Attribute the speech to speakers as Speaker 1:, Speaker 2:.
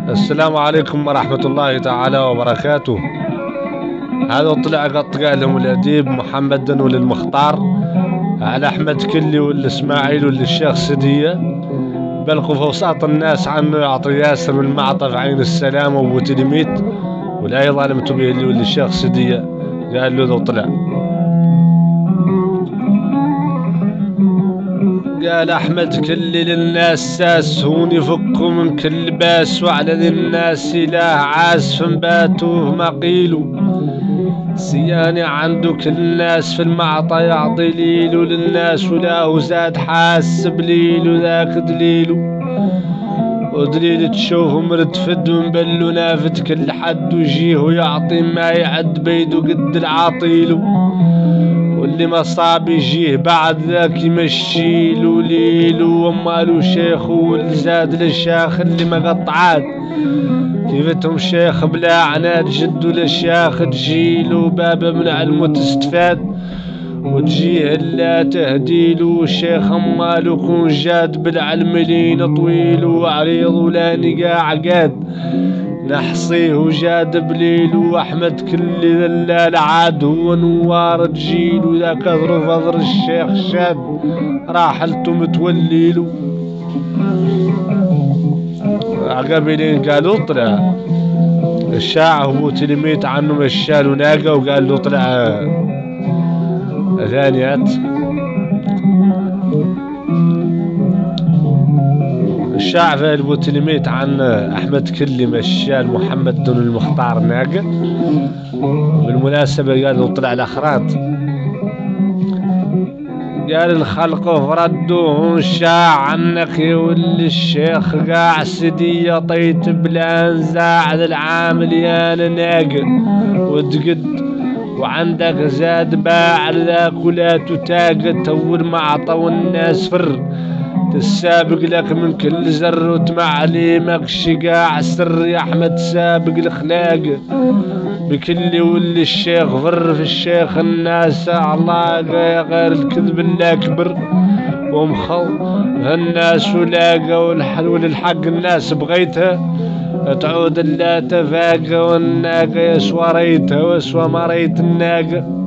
Speaker 1: السلام عليكم ورحمة الله تعالى وبركاته. هذا طلع قطقة لهم الأديب محمد وللمختار على أحمد كلي والإسماعيل وللشيخ سدية بلقوا في وسط الناس عنه يعطي ياسر من معطف عين السلام وابو تلميت ولا يظلمت به اللي والشيخ سدية قال له ذو طلع. قال أحمد كلي للناس ساس هون يفكوا من كل باس وعلى ذي الناس إله عاس فنباتوه ما قيلوا سياني عنده كل الناس في المعطى يعطي ليلو للناس ولا هو زاد حاس بليلو ذاك دليلو ودليل تشوفه مرتفد ومبلو نافد كل حد وجيه ويعطي ما يعد بيدو قد العاطيلو واللي ما صاب يجيه بعد ذاك يمشيلو ليلو ومالو شيخ والزاد للشيخ اللي ما قطعات كيفتهم شيخ بلا عناد جدو للشيخ تجيلو بابا من علمه تستفاد وتجيه لا تهديلو الشيخ مالو كون جاد بالعلم لين طويلو وعريض ولا نقاع قاد نحصيه وجاد بليلو واحمد كل ذلال عاد هو نوار تجيلو ذا كثر فضر الشيخ شاد راحلته متوليلو عقبلين قالوا طلع الشاع هو تلميت عنه مشال وناقة وقال له طلع ثانيات الشاع في البوتلميت عن أحمد كلي مشال محمد دون المختار ناقة. بالمناسبة قال له طلع الأخرات قال الخلق فردوه شاع عنك يولي الشيخ قاع سدية طيت بلا نزاع ذا العامل يا ناقة وتقد وعندك زاد باع ذاك ولا تتاقى تول معطى والناس فر تسابق لك من كل زر وتمعليمك شقاع سر يا احمد سابق الخلاق بكل واللي الشيخ فر في الشيخ الناس الله غير الكذب الاكبر ومخل الناس ولاقى والحلول الحق الناس بغيتها تعود لا تفاقى والناقة يسوى ريتها ويسوى ما ريت الناقة.